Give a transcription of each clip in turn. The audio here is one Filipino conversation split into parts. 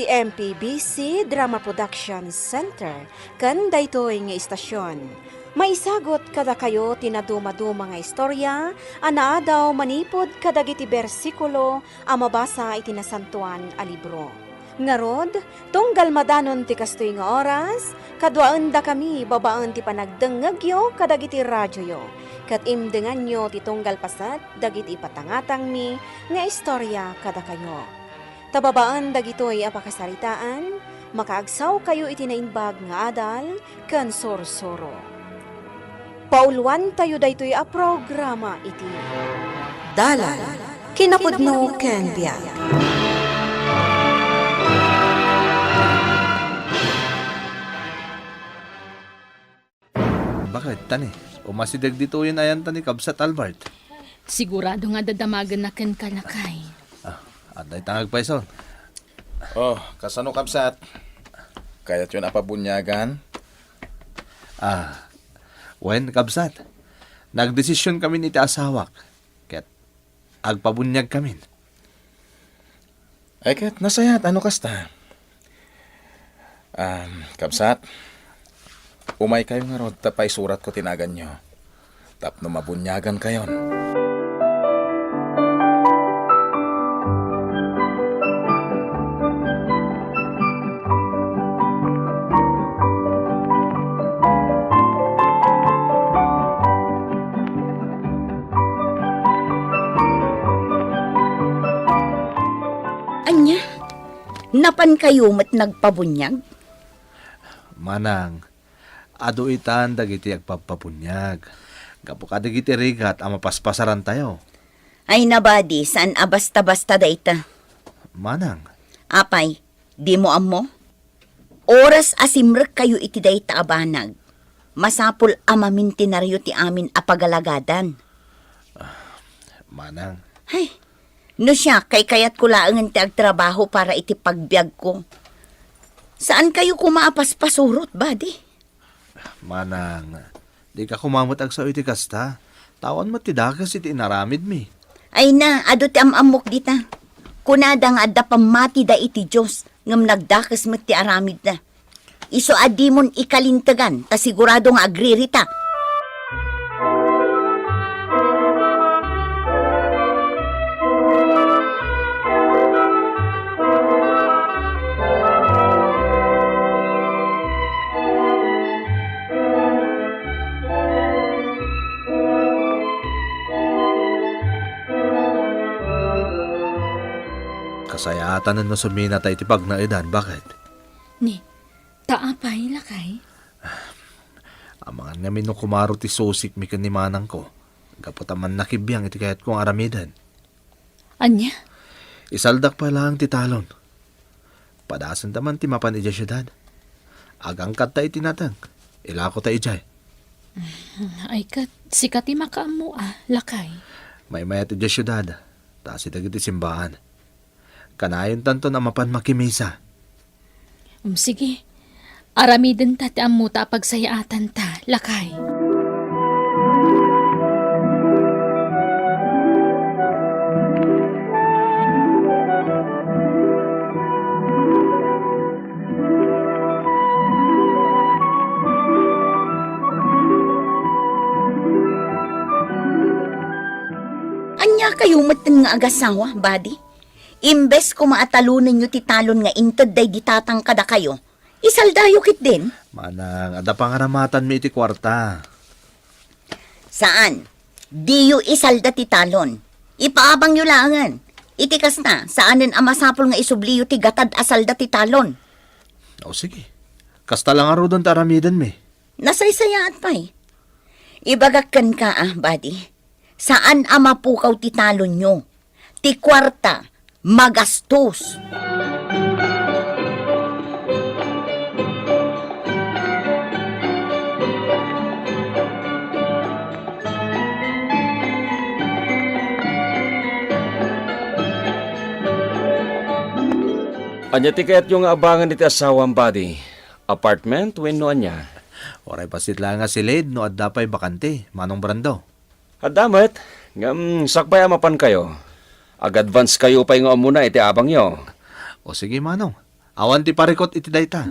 iti MPBC Drama Production Center kan daytoy nga istasyon. Maisagot kada kayo tinaduma-duma nga istorya, anaadaw manipod kadagiti bersikulo a mabasa iti nasantuan a libro. Ngarod, tunggal madanon ti kastoy nga oras, kadwaan da kami babaan ti panagdengegyo kadagiti radyo yo. Kat imdengan nyo ti tunggal pasat dagiti patangatang mi nga istorya kada kayo. Tababaan dagitoy apakasaritaan, makaagsaw kayo iti naimbag nga adal, kan sorsoro. Pauluan tayo daytoy a programa iti Dala Kinapudno ken Biag. Bakit, tani? Umasidag dito yun ayan tani Kabsat Albert. Sigurado nga dadamagan na ken kalakay. At ay tangag pa ison. Oh, kasano Kabsat? Kaya't yun apabunyagan? Wen, Kabsat. Nagdesisyon kami iti asawak. Kaya't agpabunyag kami. Ay kaya't nasayat, ano kasta? Kabsat, umay kayo nga rod, tapay surat ko tinagan nyo. Tapno mabunyagan kayon. Anya, napan kayo mat nagpabunyag? Manang, ado itan dagiti agpapabunyag. Gapo ka dagiti rigat ang mapaspasaran tayo. Ay nabadi, saan abasta-basta dayta? Manang, Apay, di mo amo? Oras asimrek kayo iti dayta abanag. Masapul amamin tinaryo ti amin apagalagadan. manang, Ay, no siya, kay kayat ko laangan ti agtrabaho para iti pagbiag ko. Saan kayo kumaapas-pasurot, badi? manang, di ka kumamot agsaw iti kasta. Tawan mo ti dakas iti inaramid mi. Ay na, ado ti amamok dita. Kunada nga adda pamati da iti Diyos, ngam nagdakas met ti aramid na. Iso adimon ikalintagan, ta sigurado nga agririta. Kasayatan na sumina tayo iti pagnaidan. Bakit? Ni, taapay lakay? Amangan nga minukumaro ti susik mi kanimanang ko. Gaputaman nakibiyang iti kayat kong aramidan. Anya? Isaldak pa lang ti talon. Padasan taman ti mapan ija syudad. Agang kat tayo tinatang. Ilako tayo ijay. Ay kat, sikat ti makaamu lakay. May mayat ija syudad. Taas itag iti simbahan. Kanayon tanto na mapan makimisa. Sige, aramiden ta ti amu ta pagsayaatan ta, lakay. Anya kayo matan nga agasawa, badi? Imbes ko maatalunan nyo ti talon nga intad day ditatang kada kayo, isaldayo kit din. Manang, ada pangaramatan mi iti kwarta. Saan? Di yu isalda ti talon. Ipaabang yu langan. Itikas na, saanin ang masapol nga isubliyo ti gatad asalda ti talon. O sige. Kasta lang aro doon taramidan mi. Nasaysayaan pa'y. Ibagakan ka buddy. Saan ang mapukaw ti talon nyo? Ti kwarta, magastos. Anya ti kayat yung abangan iti asawang body. Apartment, wenno anya. Oray pasit lang nga si Lade no adda pa'y bakante, Manong Brando. Adamat, ngam sakbay amapan kayo. Ag-advance kayo pa yung muna iti abang nyo. O sige Manong, Awan ti parikot iti dayta.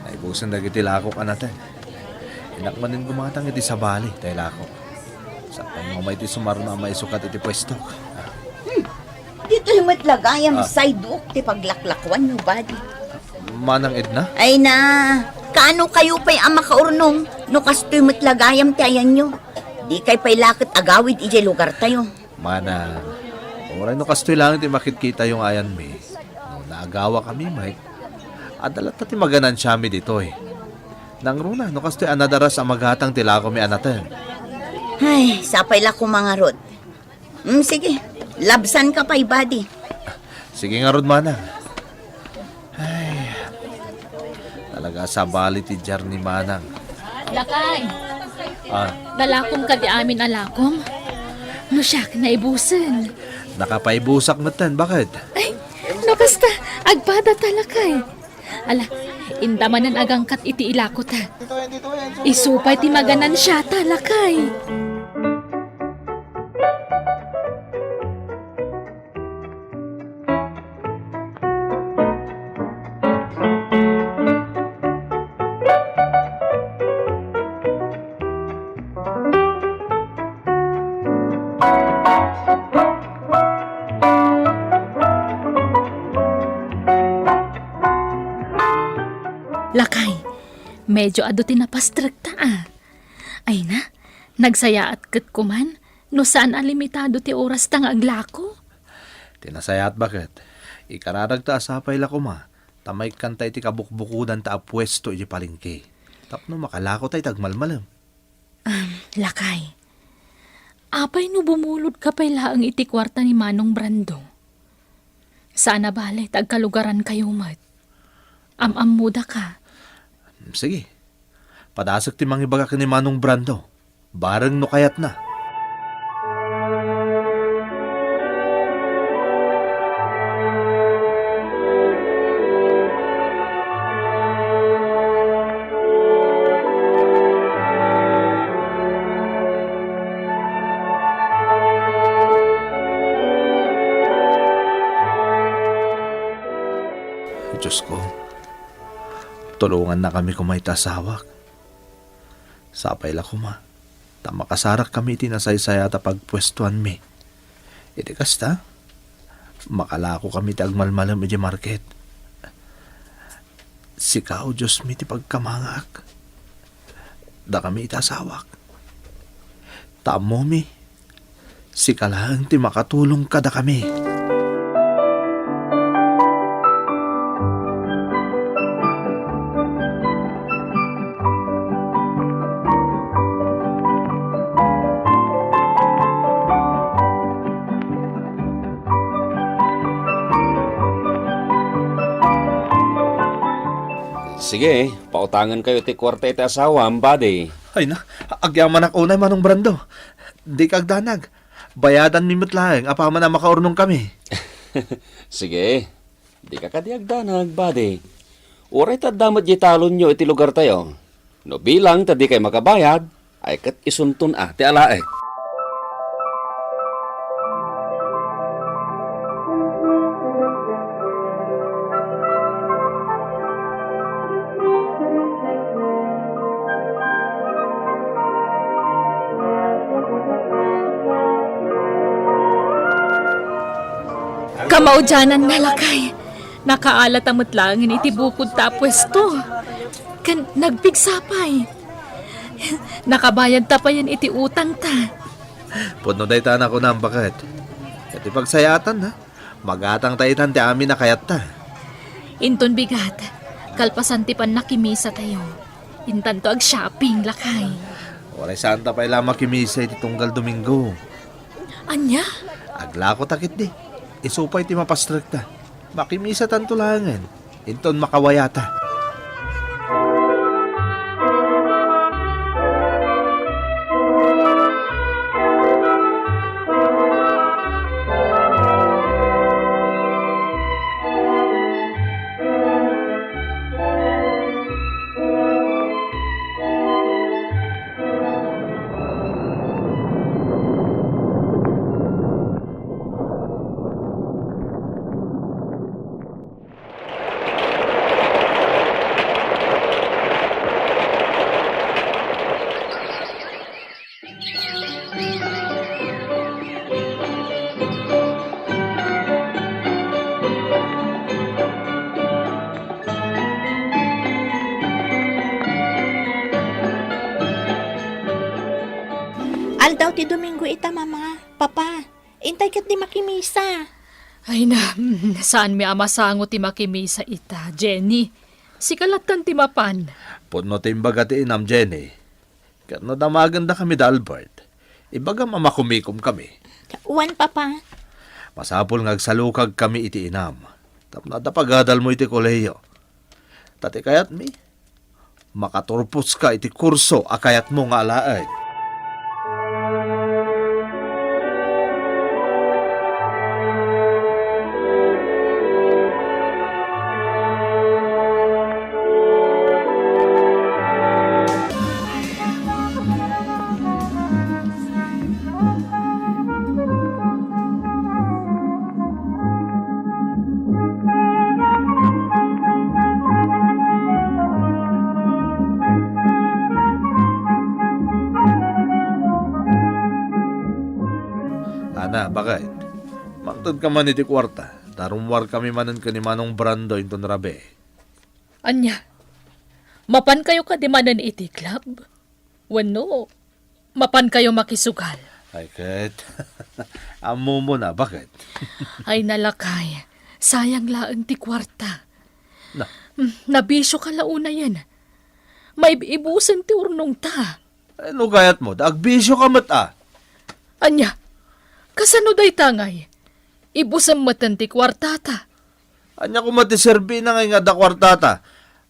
Naibusan dagiti lakok anatan. Inak man din gumatang iti sabali tayo lakok. Sa pangmamay iti sumaron na may sukat iti pwesto. Dito lumat lagayam sidewalk ti paglaklakwan no body. Manang Edna? Ay na, kaano kayo pa'y ang makaurnong no kastoy matlagayam ti ayan nyo. Di kay pa'y lakit agawid ije lugar tayo. Manang, oray no kastoy lang iti makitkita yung ayan mi. No naagawa kami, Mike. Adalat ti maganan siya mi dito eh. Nang runa, no kastoy anadaras ang maghatang tilako mi anaten. Ay, sapay la ko mga rod. Sige, labsan ka pa'y body. Sige nga rod, Manang. Ay, talaga sa bali ti jar ni Manang. Lakay, Ah, dalakom ka di amin alakom. No siya, naibusan. nakapaibusak na ten, bakit? Ay, no basta, agpada talakay. Ala, indamanan agangkat iti ilako ta. Isupay ti maganan siya talakay. Lakay, medyo ado tinapastrikta Ay na, nagsaya at kat kuman, no saan alimitado ti oras tang aglako? Tinasayat bakit? Ikararag ta asapay la kuma. Tamay kantay ti kabukbukudan ta apwesto iti palingki. Tapno makalako tay tagmalmalam. Lakay, apay no bumulod ka pa'y laang iti kwarta ni Manong Brando. Sana bale, tagkalugaran kayo mat. Am-amuda ka. Sige. Padasag ti mangibaga ka ni Manong Brando. Bareng no kayat na. Diyos ko, tulungan na kami kumay tasawak. Sapay la kuma, tamakasarak kami tinasaysaya ta pagpwestuan mi. Iti kasta, makalako kami tagmalmalam iti market. Sikaw, Diyos mi ti pagkamangak. Da kami itasawak. Tamo mi, sikalang ti makatulong kada kami. Sige, pautangan kayo ti kwarta iti asawa, body. Ay na, agyaman ako na Manong Brando. Di kagdanag. Bayadan mimot lang, apaman na makaurnong kami. Sige, di ka kadiagdanag, body. Uray tadamat di talon nyo iti lugar tayo. No bilang tadi kay makabayad, ay kat isuntun ti alae. Kamaudyanan na lakay. Nakaalat ang mutlangin iti bukod ta pwesto. Kan nagpigsapay. Nakabayad ta pa yan iti utang ta. Puno day ta na ko na ang bakit. Kati pagsayatan ha, magatang taitan ti amin na kayat ta. Inton bigat, kalpasan ti pan nakimisa tayo. Intan to ag shopping lakay. Oray santa pa ila makimisa iti tunggal Domingo. Anya? Aglako takit di. Isupay ti mapastrikta. Makimisa tanto langan. Inton makawayata. daw ti Domingo ita, mama. Papa, intay kat di makimisa. Ay na, saan mi amasango ti makimisa ita, Jenny? Si kalatan ti mapan. Puno timbaga ti inam, Jenny. Kano damagan da kami da Albert. Ibaga mamakumikom kami. Uwan, papa. Masapol ngagsalukag kami iti inam. Tapno da pagadal mo iti koleyo. Tati kayat mi, makaturpos ka iti kurso akayat mo nga alaay. Ana, bakit? Mangtod ka man iti kwarta. Darumwar kami manan ka ni Manong Brando inton rabe. Anya, mapan kayo ka di manan iti club? Wano, mapan kayo makisugal. Ay, Kat. Amo mo na, bakit? Ay nalakay, sayang laang ti kwarta. Na, Nabisyo ka launa yan. May ibusan ti urnong ta. ano kayat mo? Dagbisyo ka mata. Anya, kasano day tangay? Ibusam matan ti kwartata. Anya ko matiserbi na ngay nga da kwartata.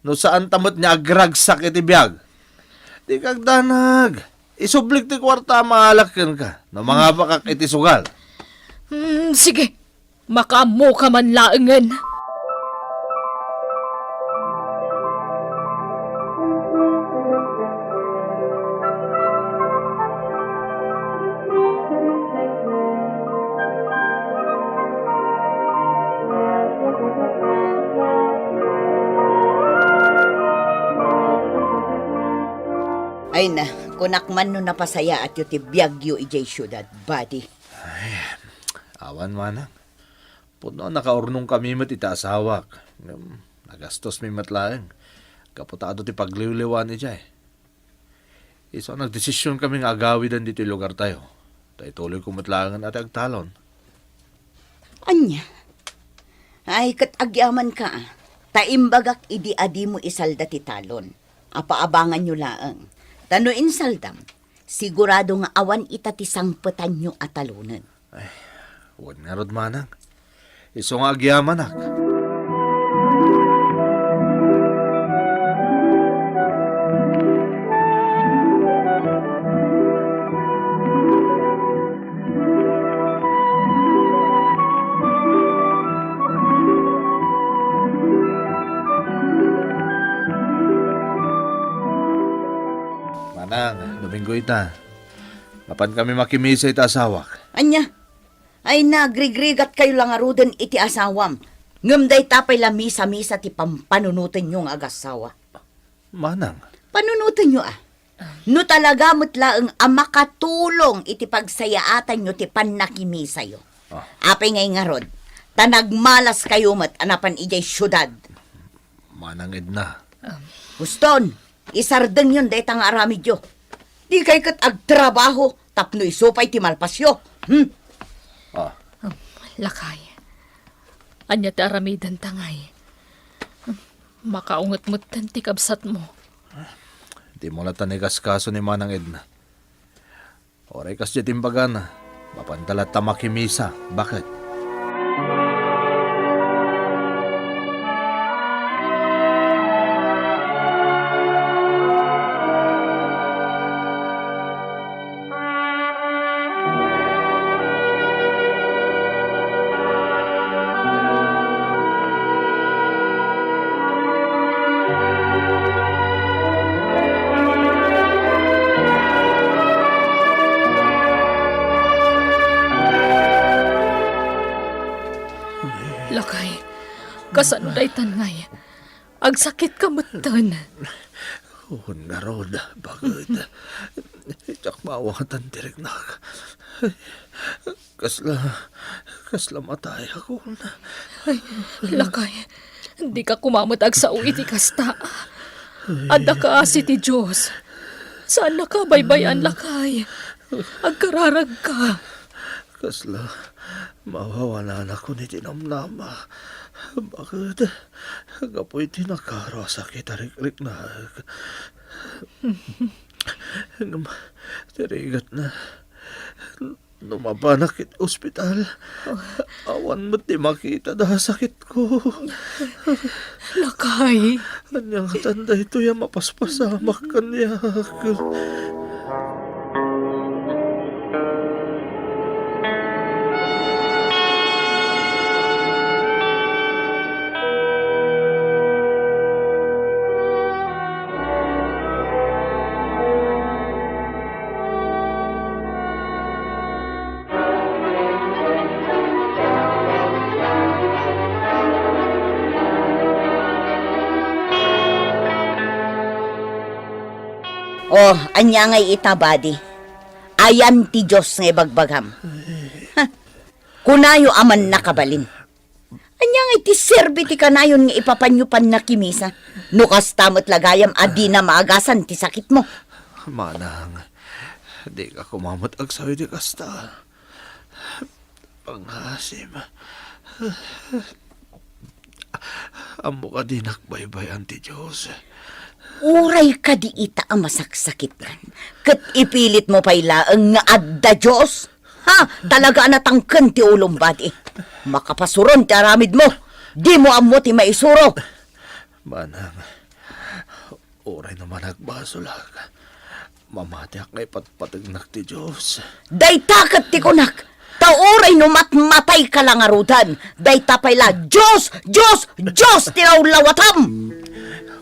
No saan tamot niya agragsak iti biyag. Di kag danag. Isublik ti kwarta mahalakin ka. No mga bakak iti sugal. Sige, makamo ka man laangan. Ay na, kunak man no napasaya at yung tibiyagyo ijay syudad, buddy. Awan manang. Puno nakaurnong kami mat ita asawak. Nagastos mi matlaeng. Kaputado ti pagliwliwan ni Jay. Iso nagdesisyon kami nga agawidan dito lugar tayo. Tayo tuloy kumatlangan at agtalon. Anya? Ay, katagyaman ka. Taimbagak idi adi mo isalda ti talon. Apaabangan nyo laang. Tanuin saldam, sigurado nga awan itatisang petan nyo atalunan. Huwag nga rod manang. Iso nga agyaman ak. Manang, Domingo ita. Mapan kami makimisa ita asawak. Anya? Ay nagrigrigat kayo lang arudan iti asawam. Ngamday tapay la misa-misa ti pampanunutin yung agasawa. Manang, Panunutin nyo ah. No talaga mutlaang makatulong iti pagsayaatan nyo ti panakimisa yo. Apay ngay nga rod, tanagmalas kayo mat anapan ijay syudad. manang Edna. Guston, isardeng yun day tang aramid yo. Di kay kat agtrabaho, tapno isupay ti malpasyo. Lakay. Anya ti aramidan tangay. Makaungot-mutan ti kabsat mo. Di mo na tanigas kaso ni Manang Edna. Oray kas dyan timbaga na. Mapandalat ta makimisa. Bakit? Lakay, kasano day tangay? Agsakit ka mutan. Nga rod. Bakit? Itak mawatan direk na. Kasla matay ako na. Ay, lakay, hindi ka kumamatag sa uiti kasta. Adda ka asi ti Diyos. Saan nakabaybayan, lakay? Agkararag ka. Kasla, mawawanan ako ni tinamnama. Bakit? Gapoy tinakaro sakit arik-rik na. Tirigat na. Numabanak it ospital. Awan mo't di makita dah sakit ko. Lakay. Anyang tanda ito yung mapaspasamak kanyak. Oh, anya ngay itabadi. Ayan ti Diyos nga bagbagam. Kunayo aman nakabalin. Anya ngay ti serbi ti kanayon nga ipapanyupan na kimisa. Nukas tamot lagayam adi na maagasan ti sakit mo. Manang, di ka kumamot agsawi di kasta. Panghasim. Amo ka din nakbaybayan ti Diyos. Uray ka di ita ang masaksakit kan. Kat ipilit mo payla ang nga adda Diyos. Ha, talaga natangken ti ulong badi. Makapasuron ti aramid mo. Di mo amo ti maisuro. Manang, oray naman nagbasolag. Mamatiak ngay patpatagnak ti Diyos. Day takat ti kunak. Tauray no matmatay ka lang arudan. Day tapayla Diyos, Diyos, Diyos tinawlawatam.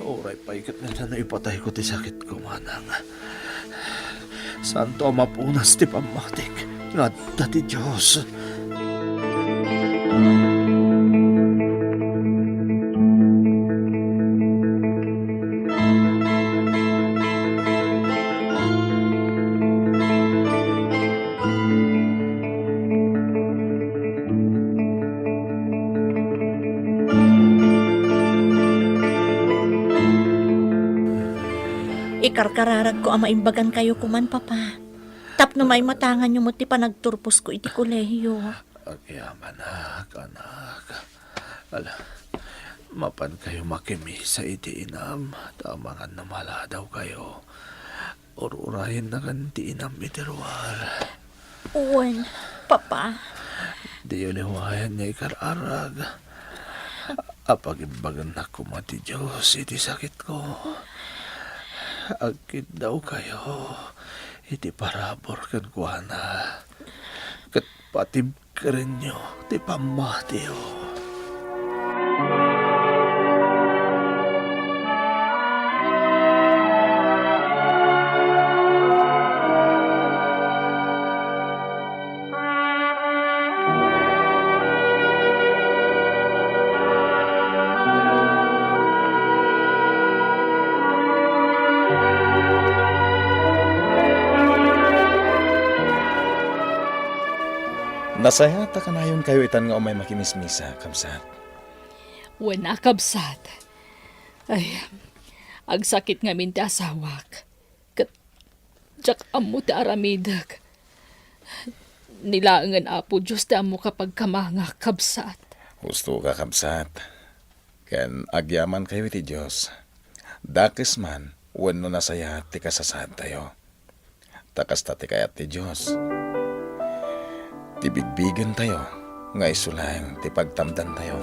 Oray paikat na na ipatay ko ti sakit ko, manang. Santo mapunas ti pamatik. Nga ti Diyos. Ikarkararag ko ang maimbagan kayo kuman, papa. Tapno may matangan nyo mo ti panagturpos ko iti kolehiyo. Agyaman anak. Ala, mapan kayo makimi sa iti inam. Tamangan na mala daw kayo. Ururahin na kan ti inam itirual. Uwan, papa. Di yun iwayan niya ikararag. Apagimbagan na kumati Diyos iti sakit ko. Agkid daw kayo. Iti parabor kan kuana. Kat patib ka rin nyo. Ti pamatiyo. Nasayata ka na yun kayo itan nga umay makimismisa, kamsat. Wala kabsat. Ay, agsakit nga minti asawak. Kat, jak amo ti aramidag. Nilaangan apo Diyos ti amo kapag kamanga kabsat. Gusto ka, kamsat. Ken agyaman kayo iti Diyos. Dakis man, wano nasaya ti kasasad tayo. Takas tati kayat ti Diyos. Tibigbigan tayo, nga isulang ti pagtamdan tayo.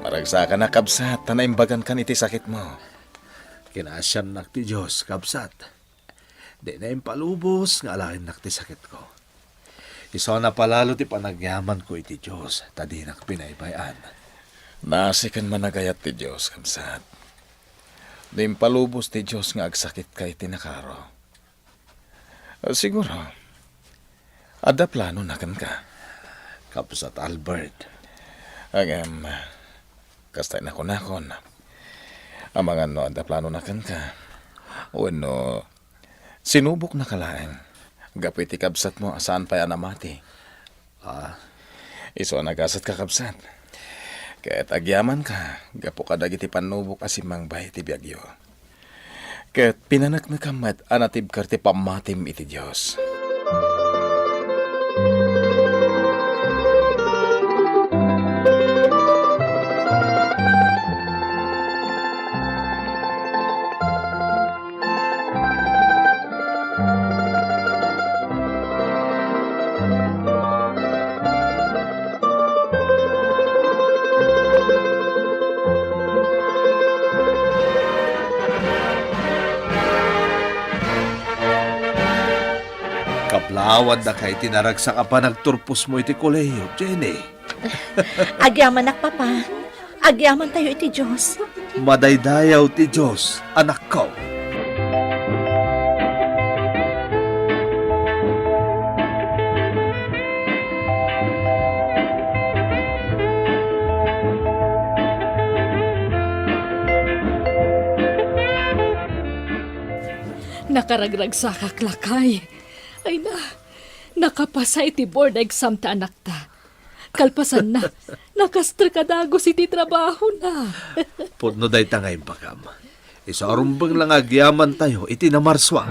Maragsa ka na, kabsat, tanaimbagan kan iti sakit mo. Kinasyan nak ti Diyos, kabsat. Di na impalubos nga alahin nak ti sakit ko. Iso na palalo ti panagyaman ko iti Diyos, tadi nak pinaybayan. Nasikan managayat ti Diyos, kamsat. Di impalubos ti Diyos nga agsakit ka iti nakaro. Siguro, ada plano na kan ka. Kabsat Albert. Agam, kastay na konakon. Ang mga no, anda plano na kan ka. O no, sinubok na kalaeng. Gapiti kabsat mo, saan pa yan amati? Iso nagasat ka kabsat. Kaya't agyaman ka, gapo ka dagiti panubok asimang bahay ti biyagyo. Kaya't pinanak na kamat anatib karte pamatim iti Diyos. Kablawad na kay tinaragsa ka pa nagturpos mo iti kolehiyo, Jenny. Agyaman nak, Papa. Agyaman tayo iti Diyos. Madaydayaw ti Diyos, anak ko. Nakaragrag sa kaklakay. Ay na, nakapasa iti board exam ta anak ta. Kalpasan na, nakastra kadagos iti trabaho na. Pudno day tangay bakam. Isarumbang lang agyaman tayo, iti na marswa.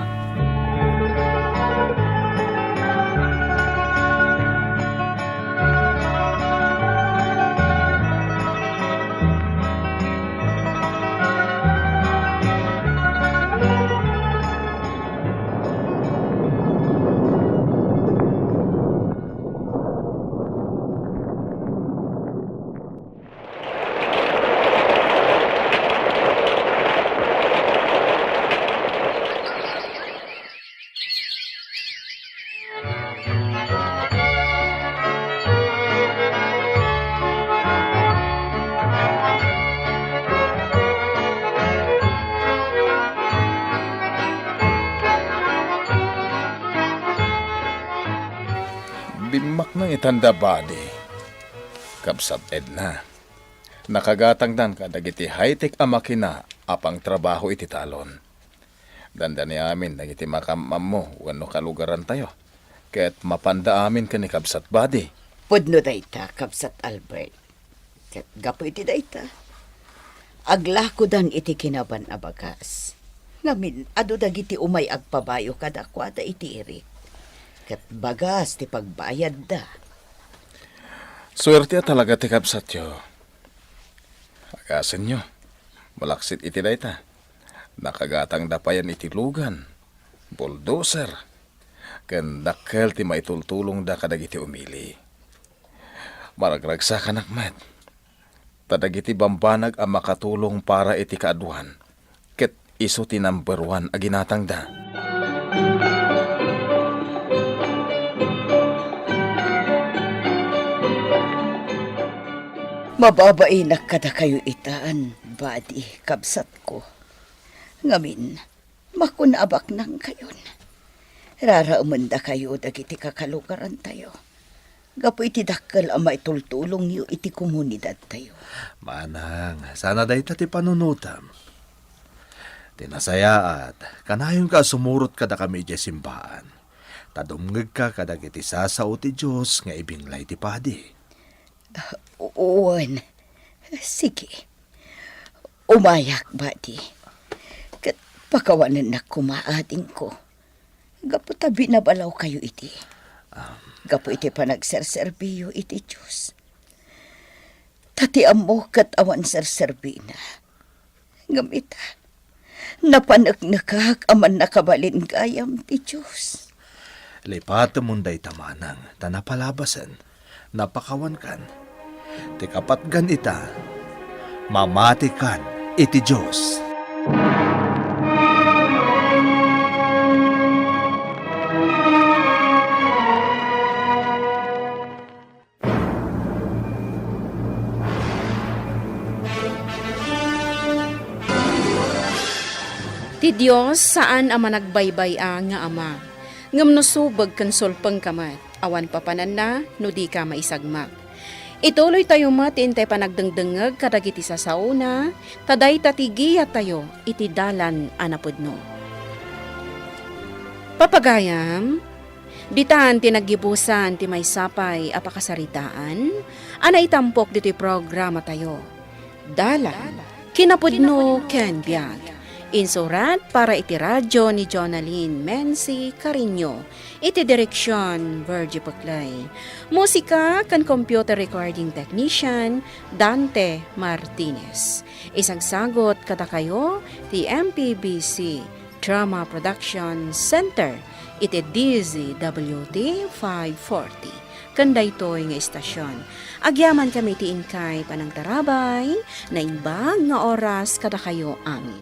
Bimak ng itanda body. Kabsat Edna. Nakagatang dan ka dagiti high-tech a makina apang trabaho iti talon. Dandan ni amin dagiti makamam mo wano kalugaran tayo. Kaya't mapanda amin ka ni Kabsat body. Pudno dayta, Kabsat Albert. Ket gapo iti dayta. Aglako dan iti kinaban a bagas. Ngamin, ado dagiti umay agpabayo kadakwada iti irik. Ket bagas ti pagbayad da. Swerte talaga ti Kabsat yo. Agasin nyo. Malaksit iti dayta. Nakagatang dapayan iti lugan. Bulldozer. Ken dakkel ti maitultulong da kadagiti umili. Maragragsa ka nakmat. Tadagiti bambanag ang makatulong para iti kaaduhan. Ket iso ti number 1 aginatang da. Mababainak kada kayo itaan, badi, Kabsat ko. Ngamin, makunabak nang kayon. Raraumanda kayo dagiti kakalugaran tayo. Gapo iti dakkel ang maitultulong yu iti komunidad tayo. Manang, sana day ti panunutam. Tinasaya at kanayong ka sumurot kada kami di simbahan. Tadumngeg ka kadagiti sasao ti Diyos nga ibinglay ti padi. Uwan, sige. Umayak, badi. Kat pakawanan na kumaading ko. Gapo tabi na balaw kayo iti. Gapo iti panagserserbiyo iti Diyos. Tatiam mo kat awan serserbi na. Gamita, napanagnakak aman nakabalin gayam ti Diyos. Lipat munday tamanang, tanapalabasan, napakawan kan. Ti kapatgan ita, mamatikan iti Diyos. Ti Diyos saan ama nagbaybay nga ama. Ngam no subag kan sulpeng kamat, awan papanan na, no di ka maisagmak. Ituloy tayo matintay panagdengdengeg kadagiti sa sauna, taday tatigiya tayo iti dalan anapudno. Papagayam, ditaan tinaggibusan ti may sapay apakasaritaan, ana itampok dito'y programa tayo. Dalan, kinapudno ken biag. Insurat para iti radyo ni Jonalyn Menzi Carino, iti direksyon Virgie Paclay. Musika kan computer recording technician Dante Martinez. Isagsagot kada kayo ti MPBC Drama Production Center, iti DZWT 540. Kanday to'y nga istasyon. Agyaman kami ti inkay panang tarabay, na imbag nga oras kada kayo amin.